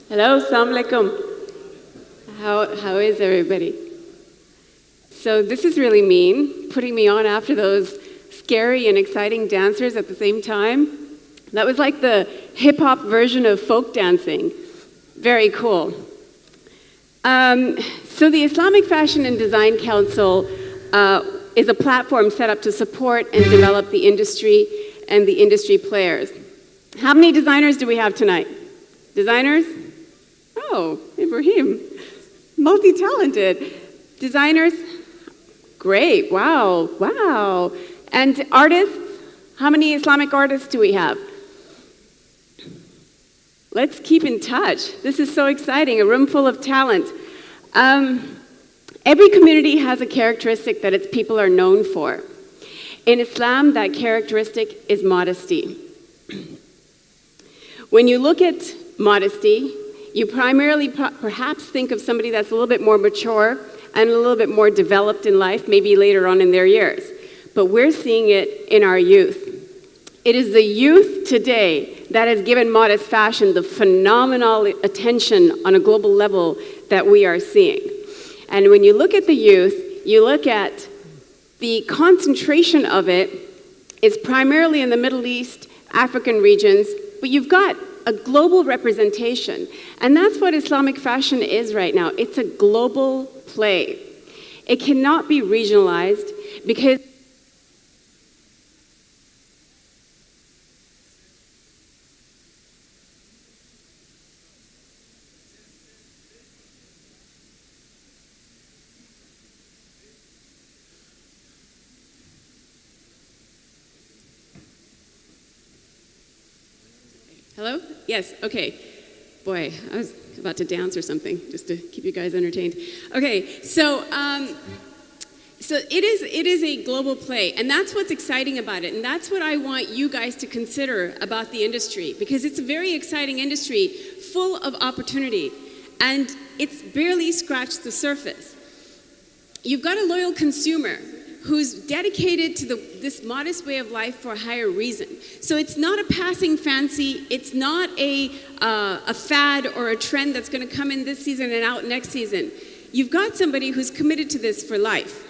Hello, assalamu alaikum. How is everybody? So this is really mean, putting me on after those scary and exciting dancers at the same time. That was like the hip-hop version of folk dancing. Very cool. So the Islamic Fashion and Design Council is a platform set up to support and develop the industry and the industry players. How many designers do we have tonight? Designers? Oh, Ibrahim, multi-talented. Designers? Great, wow, wow. And artists? How many Islamic artists do we have? Let's keep in touch. This is so exciting, a room full of talent. Every community has a characteristic that its people are known for. In Islam, that characteristic is modesty. When you look at modesty, you primarily perhaps think of somebody that's a little bit more mature and a little bit more developed in life, maybe later on in their years. But we're seeing it in our youth. It is the youth today that has given modest fashion the phenomenal attention on a global level that we are seeing. And when you look at the youth, you look at the concentration of it is primarily in the Middle East, African regions, but you've got a global representation. And that's what Islamic fashion is right now. It's a global play. It cannot be regionalized because Hello? Yes, okay. Boy, I was about to dance or something, just to keep you guys entertained. Okay, so it is a global play, and that's what's exciting about it, and that's what I want you guys to consider about the industry, because it's a very exciting industry, full of opportunity, and it's barely scratched the surface. You've got a loyal consumer who's dedicated to this modest way of life for a higher reason. So it's not a passing fancy, it's not a fad or a trend that's gonna come in this season and out next season. You've got somebody who's committed to this for life.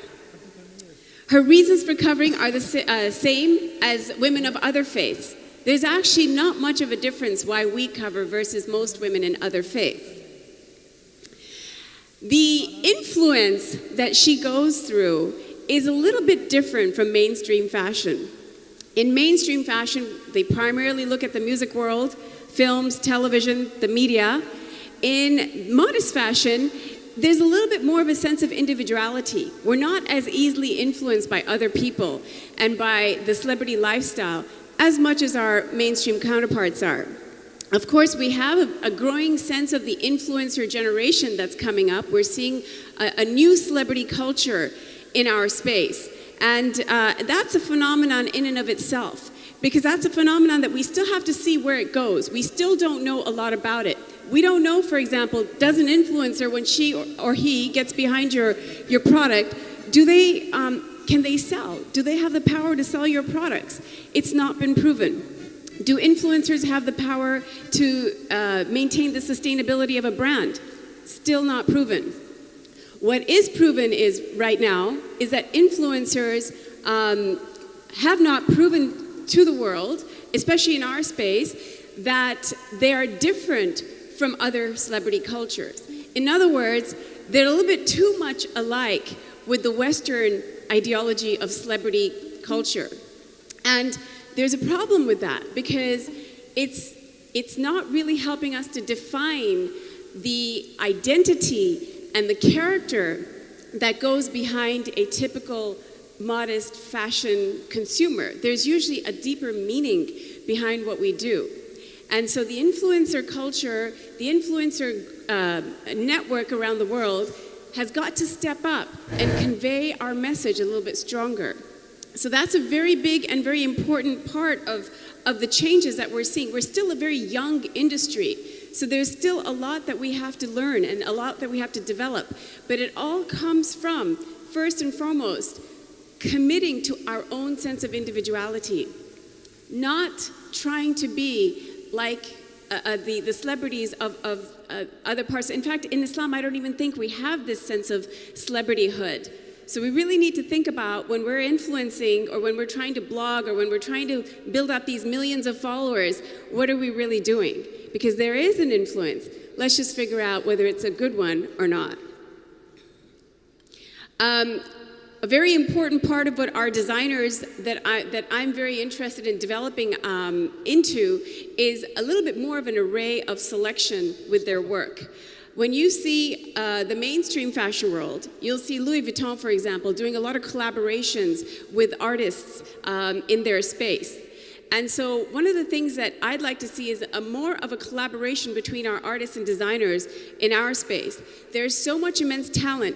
Her reasons for covering are the same as women of other faiths. There's actually not much of a difference why we cover versus most women in other faiths. The influence that she goes through is a little bit different from mainstream fashion. In mainstream fashion, they primarily look at the music world, films, television, the media. In modest fashion, there's a little bit more of a sense of individuality. We're not as easily influenced by other people and by the celebrity lifestyle as much as our mainstream counterparts are. Of course, we have a growing sense of the influencer generation that's coming up. We're seeing a new celebrity culture in our space. And that's a phenomenon in and of itself, because that's a phenomenon that we still have to see where it goes. We still don't know a lot about it. We don't know, for example, does an influencer, when she or he gets behind your product, can they sell? Do they have the power to sell your products? It's not been proven. Do influencers have the power to maintain the sustainability of a brand? Still not proven. What is proven is right now is that influencers have not proven to the world, especially in our space, that they are different from other celebrity cultures. In other words, they're a little bit too much alike with the Western ideology of celebrity culture. And there's a problem with that, because it's not really helping us to define the identity and the character that goes behind a typical modest fashion consumer. There's usually a deeper meaning behind what we do. And so the influencer culture, the influencer network around the world has got to step up and convey our message a little bit stronger. So that's a very big and very important part of the changes that we're seeing. We're still a very young industry. So there's still a lot that we have to learn and a lot that we have to develop. But it all comes from, first and foremost, committing to our own sense of individuality. Not trying to be like the celebrities of other parts. In fact, in Islam, I don't even think we have this sense of celebrityhood. So we really need to think about when we're influencing or when we're trying to blog or when we're trying to build up these millions of followers, what are we really doing? Because there is an influence. Let's just figure out whether it's a good one or not. A very important part of what our designers that I'm very interested in developing into is a little bit more of an array of selection with their work. When you see the mainstream fashion world, you'll see Louis Vuitton, for example, doing a lot of collaborations with artists in their space. And so one of the things that I'd like to see is more of a collaboration between our artists and designers in our space. There's so much immense talent,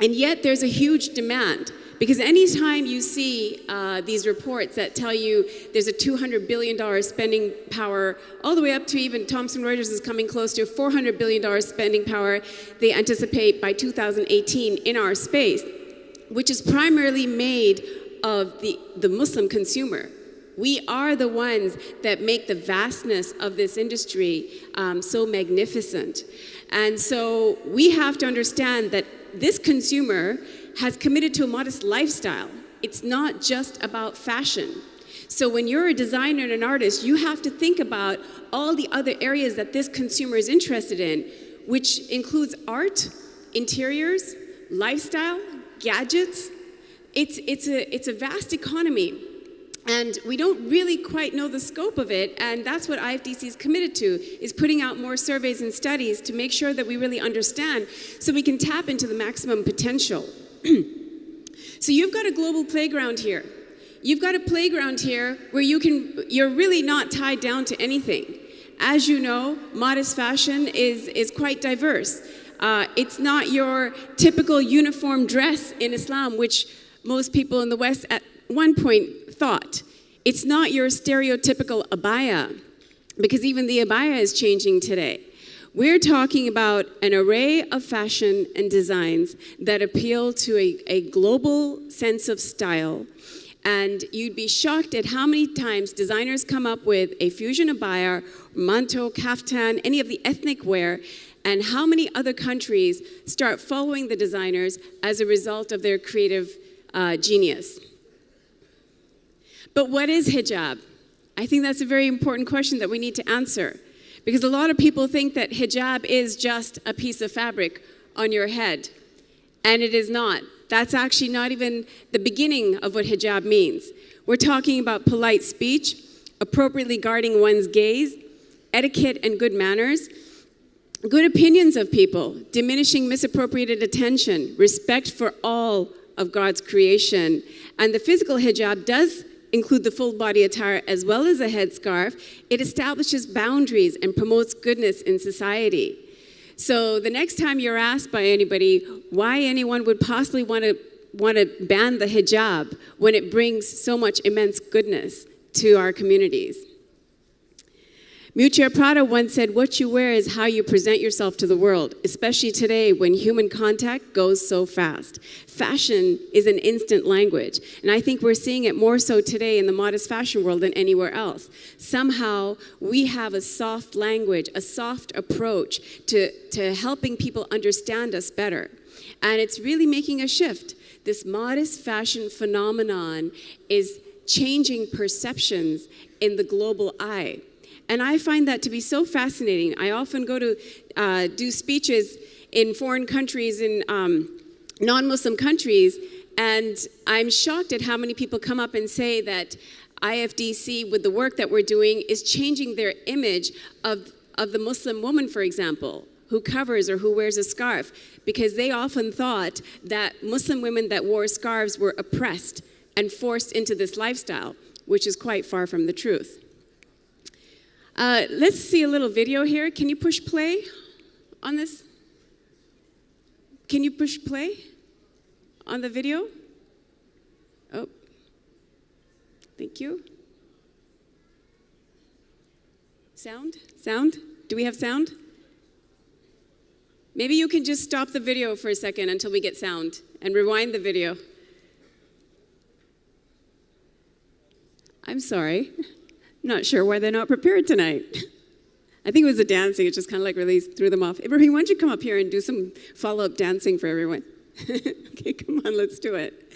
and yet there's a huge demand. Because anytime you see these reports that tell you there's a $200 billion spending power, all the way up to even Thomson Reuters is coming close to a $400 billion spending power they anticipate by 2018 in our space, which is primarily made of the Muslim consumer. We are the ones that make the vastness of this industry so magnificent. And so we have to understand that this consumer has committed to a modest lifestyle. It's not just about fashion. So when you're a designer and an artist, you have to think about all the other areas that this consumer is interested in, which includes art, interiors, lifestyle, gadgets. It's a vast economy. And we don't really quite know the scope of it, and that's what IFDC is committed to, is putting out more surveys and studies to make sure that we really understand so we can tap into the maximum potential. So you've got a global playground here. You've got a playground here where you're really not tied down to anything. As you know, modest fashion is quite diverse. It's not your typical uniform dress in Islam, which most people in the West at one point thought. It's not your stereotypical abaya, because even the abaya is changing today. We're talking about an array of fashion and designs that appeal to a global sense of style. And you'd be shocked at how many times designers come up with a fusion abaya, manto, kaftan, any of the ethnic wear, and how many other countries start following the designers as a result of their creative genius. But what is hijab? I think that's a very important question that we need to answer. Because a lot of people think that hijab is just a piece of fabric on your head. And it is not. That's actually not even the beginning of what hijab means. We're talking about polite speech, appropriately guarding one's gaze, etiquette and good manners, good opinions of people, diminishing misappropriated attention, respect for all of God's creation. And the physical hijab does include the full body attire as well as a headscarf. It establishes boundaries and promotes goodness in society. So the next time you're asked by anybody why anyone would possibly want to ban the hijab when it brings so much immense goodness to our communities. Miuccia Prada once said, "What you wear is how you present yourself to the world, especially today when human contact goes so fast." Fashion is an instant language, and I think we're seeing it more so today in the modest fashion world than anywhere else. Somehow, we have a soft language, a soft approach to helping people understand us better, and it's really making a shift. This modest fashion phenomenon is changing perceptions in the global eye. And I find that to be so fascinating. I often go to do speeches in foreign countries, in non-Muslim countries, and I'm shocked at how many people come up and say that IFDC, with the work that we're doing, is changing their image of the Muslim woman, for example, who covers or who wears a scarf, because they often thought that Muslim women that wore scarves were oppressed and forced into this lifestyle, which is quite far from the truth. Let's see a little video here. Can you push play on this? Can you push play on the video? Oh, thank you. Sound? Sound? Do we have sound? Maybe you can just stop the video for a second until we get sound and rewind the video. I'm sorry. Not sure why they're not prepared tonight. I think it was the dancing. It just kind of like really threw them off. Ibrahim, why don't you come up here and do some follow-up dancing for everyone? Okay, come on, let's do it.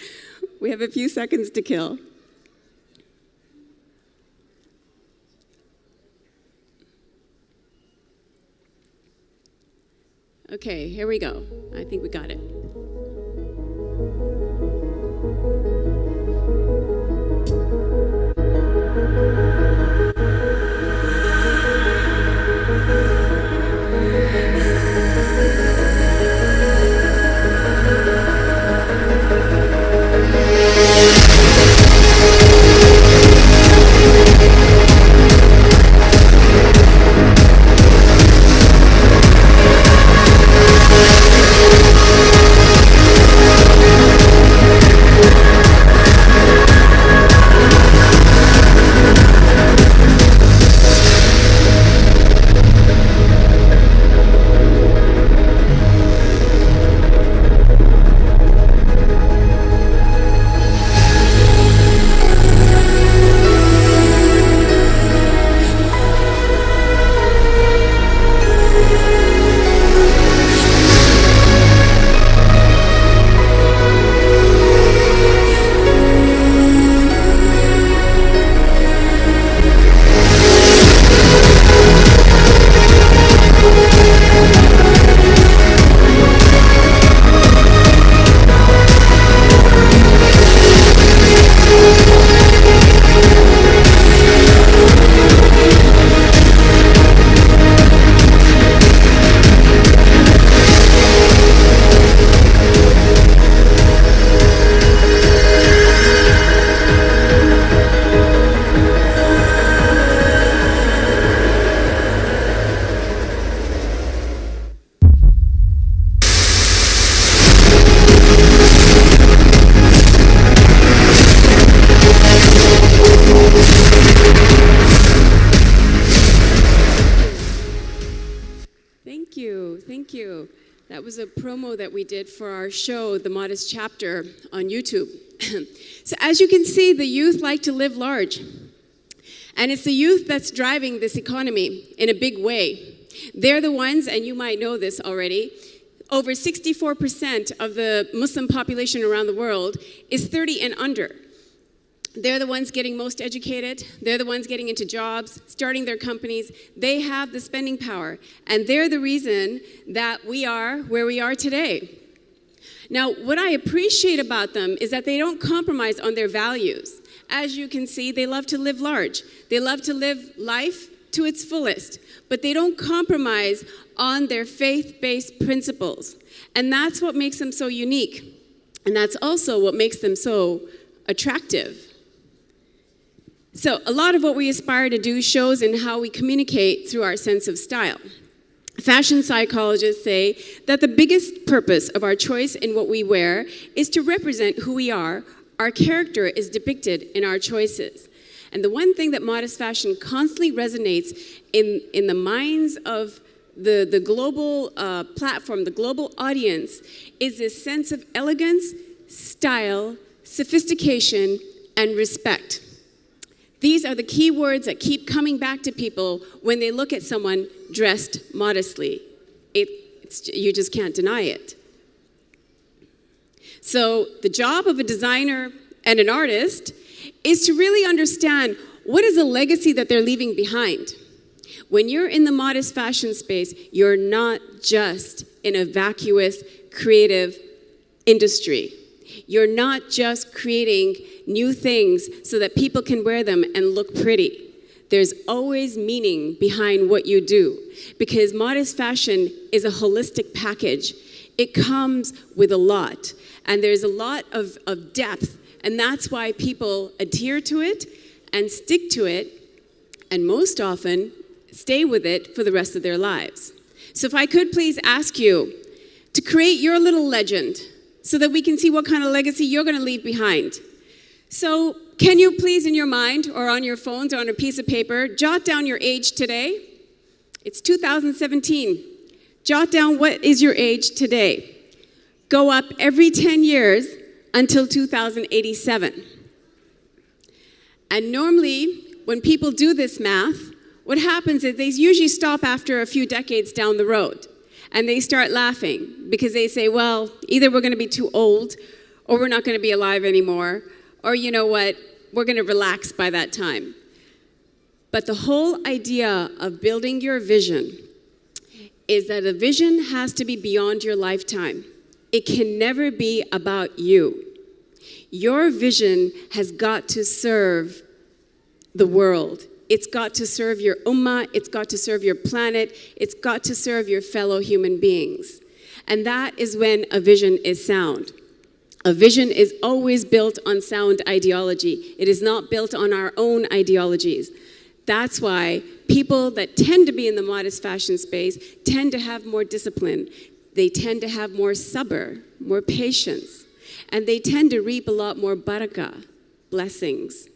We have a few seconds to kill. Okay, here we go. I think we got it. Thank you. That was a promo that we did for our show, The Modest Chapter, on YouTube. So as you can see, the youth like to live large. And it's the youth that's driving this economy in a big way. They're the ones, and you might know this already, over 64% of the Muslim population around the world is 30 and under. They're the ones getting most educated. They're the ones getting into jobs, starting their companies. They have the spending power. And they're the reason that we are where we are today. Now, what I appreciate about them is that they don't compromise on their values. As you can see, they love to live large. They love to live life to its fullest. But they don't compromise on their faith-based principles. And that's what makes them so unique. And that's also what makes them so attractive. So a lot of what we aspire to do shows in how we communicate through our sense of style. Fashion psychologists say that the biggest purpose of our choice in what we wear is to represent who we are. Our character is depicted in our choices. And the one thing that modest fashion constantly resonates in the minds of the global platform, the global audience, is this sense of elegance, style, sophistication, and respect. These are the key words that keep coming back to people when they look at someone dressed modestly. You just can't deny it. So the job of a designer and an artist is to really understand what is the legacy that they're leaving behind. When you're in the modest fashion space, you're not just in a vacuous, creative industry. You're not just creating new things so that people can wear them and look pretty. There's always meaning behind what you do, because modest fashion is a holistic package. It comes with a lot, and there's a lot of depth, and that's why people adhere to it and stick to it, and most often stay with it for the rest of their lives. So if I could please ask you to create your little legend so that we can see what kind of legacy you're going to leave behind. So can you please, in your mind or on your phones or on a piece of paper, jot down your age today? It's 2017. Jot down what is your age today. Go up every 10 years until 2087. And normally, when people do this math, what happens is they usually stop after a few decades down the road. And they start laughing because they say, well, either we're going to be too old, or we're not going to be alive anymore, or you know what, we're going to relax by that time. But the whole idea of building your vision is that a vision has to be beyond your lifetime. It can never be about you. Your vision has got to serve the world. It's got to serve your ummah, it's got to serve your planet, it's got to serve your fellow human beings. And that is when a vision is sound. A vision is always built on sound ideology. It is not built on our own ideologies. That's why people that tend to be in the modest fashion space tend to have more discipline. They tend to have more sabr, more patience. And they tend to reap a lot more barakah, blessings.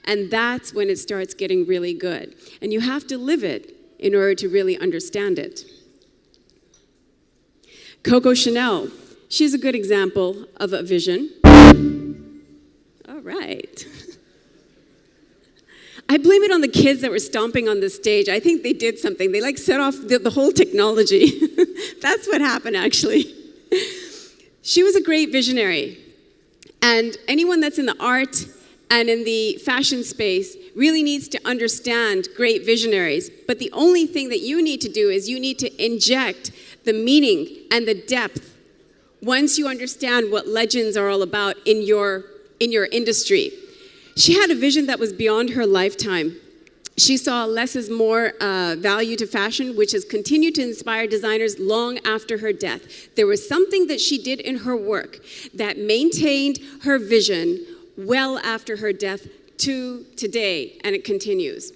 And that's when it starts getting really good. And you have to live it in order to really understand it. Coco Chanel, she's a good example of a vision. All right. I blame it on the kids that were stomping on the stage. I think they did something. They set off the whole technology. That's what happened, actually. She was a great visionary. And anyone that's in the art and in the fashion space really needs to understand great visionaries. But the only thing that you need to do is you need to inject the meaning and the depth once you understand what legends are all about in your industry. She had a vision that was beyond her lifetime. She saw less is more value to fashion, which has continued to inspire designers long after her death. There was something that she did in her work that maintained her vision well after her death to today, and it continues.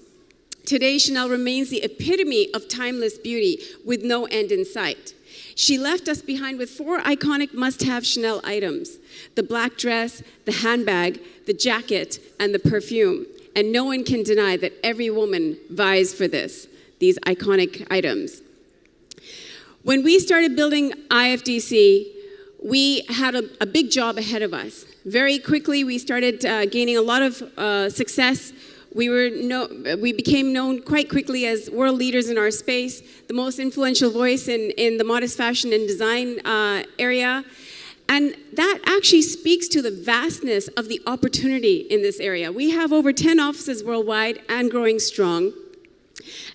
Today, Chanel remains the epitome of timeless beauty with no end in sight. She left us behind with 4 iconic must-have Chanel items: the black dress, the handbag, the jacket, and the perfume. And no one can deny that every woman vies for these iconic items. When we started building IFDC, we had a big job ahead of us. Very quickly, we started gaining a lot of success. We became known quite quickly as world leaders in our space, the most influential voice in the modest fashion and design area. And that actually speaks to the vastness of the opportunity in this area. We have over 10 offices worldwide and growing strong.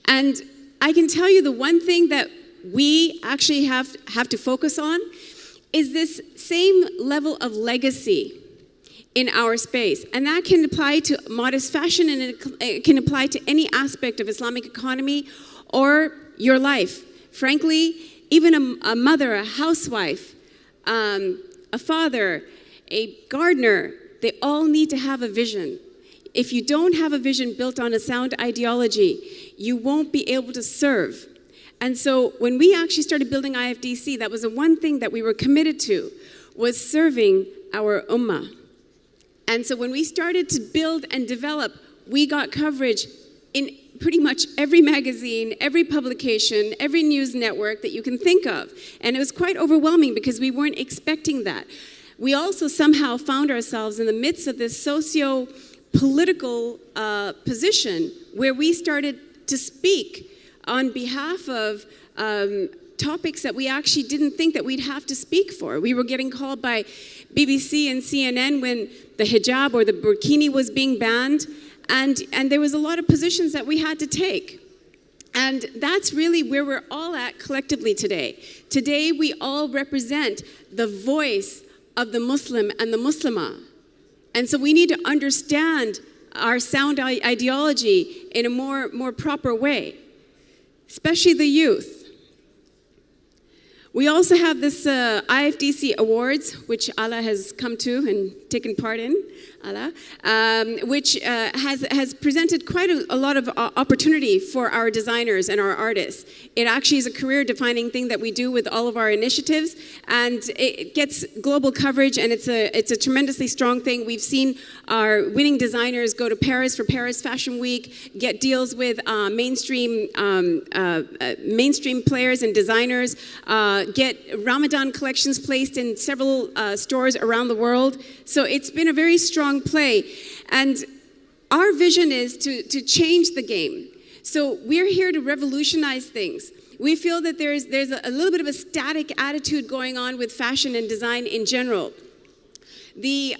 And I can tell you the one thing that we actually have to focus on is this same level of legacy in our space. And that can apply to modest fashion, and it can apply to any aspect of Islamic economy or your life. Frankly, even a mother, a housewife, a father, a gardener, they all need to have a vision. If you don't have a vision built on a sound ideology, you won't be able to serve. And so when we actually started building IFDC, that was the one thing that we were committed to, was serving our ummah. And so when we started to build and develop, we got coverage in pretty much every magazine, every publication, every news network that you can think of. And it was quite overwhelming because we weren't expecting that. We also somehow found ourselves in the midst of this socio-political position where we started to speak on behalf of topics that we actually didn't think that we'd have to speak for. We were getting called by BBC and CNN when the hijab or the burkini was being banned, and there was a lot of positions that we had to take. And that's really where we're all at collectively today. Today, we all represent the voice of the Muslim and the Muslimah. And so we need to understand our sound ideology in a more proper way, especially the youth. We also have this IFDC Awards, which Alia has come to and taken part in, Alia, which has presented quite a lot of opportunity for our designers and our artists. It actually is a career-defining thing that we do with all of our initiatives, and it gets global coverage, and it's a tremendously strong thing. We've seen our winning designers go to Paris for Paris Fashion Week, get deals with mainstream players and designers, get Ramadan collections placed in several stores around the world. So it's been a very strong play. And our vision is to change the game, So we're here to revolutionize things. We feel that there's a little bit of a static attitude going on with fashion and design in general. The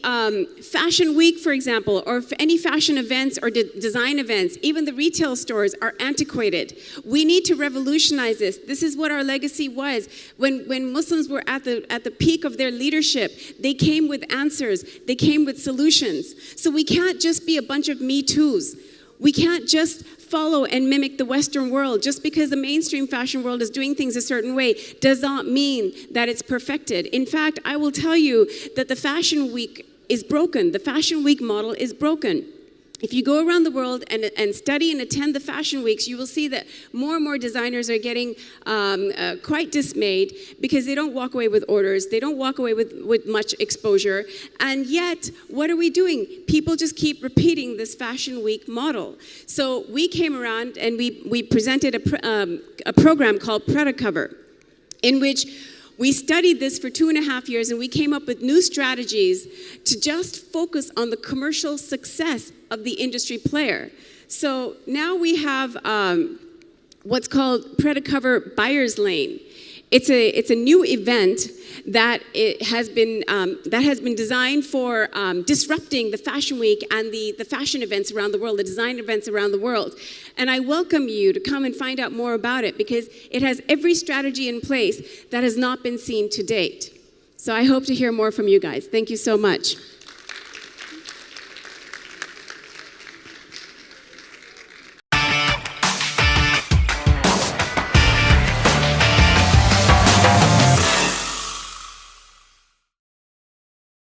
Fashion Week, for example, or any fashion events or design events, even the retail stores are antiquated. We need to revolutionize this. This is what our legacy was. When Muslims were at the peak of their leadership, they came with answers. They came with solutions. So we can't just be a bunch of Me Too's. We can't just follow and mimic the Western world. Just because the mainstream fashion world is doing things a certain way does not mean that it's perfected. In fact, I will tell you that the Fashion Week is broken. The Fashion Week model is broken. If you go around the world and study and attend the fashion weeks, you will see that more and more designers are getting quite dismayed because they don't walk away with orders. They don't walk away with much exposure. And yet, what are we doing? People just keep repeating this fashion week model. So we came around and we presented a program called Cover, in which we studied this for 2.5 years, and we came up with new strategies to just focus on the commercial success of the industry player. So now we have what's called Cover Buyer's Lane. It's a new event that has been designed for disrupting the Fashion Week and the fashion events around the world, the design events around the world. And I welcome you to come and find out more about it because it has every strategy in place that has not been seen to date. So I hope to hear more from you guys. Thank you so much.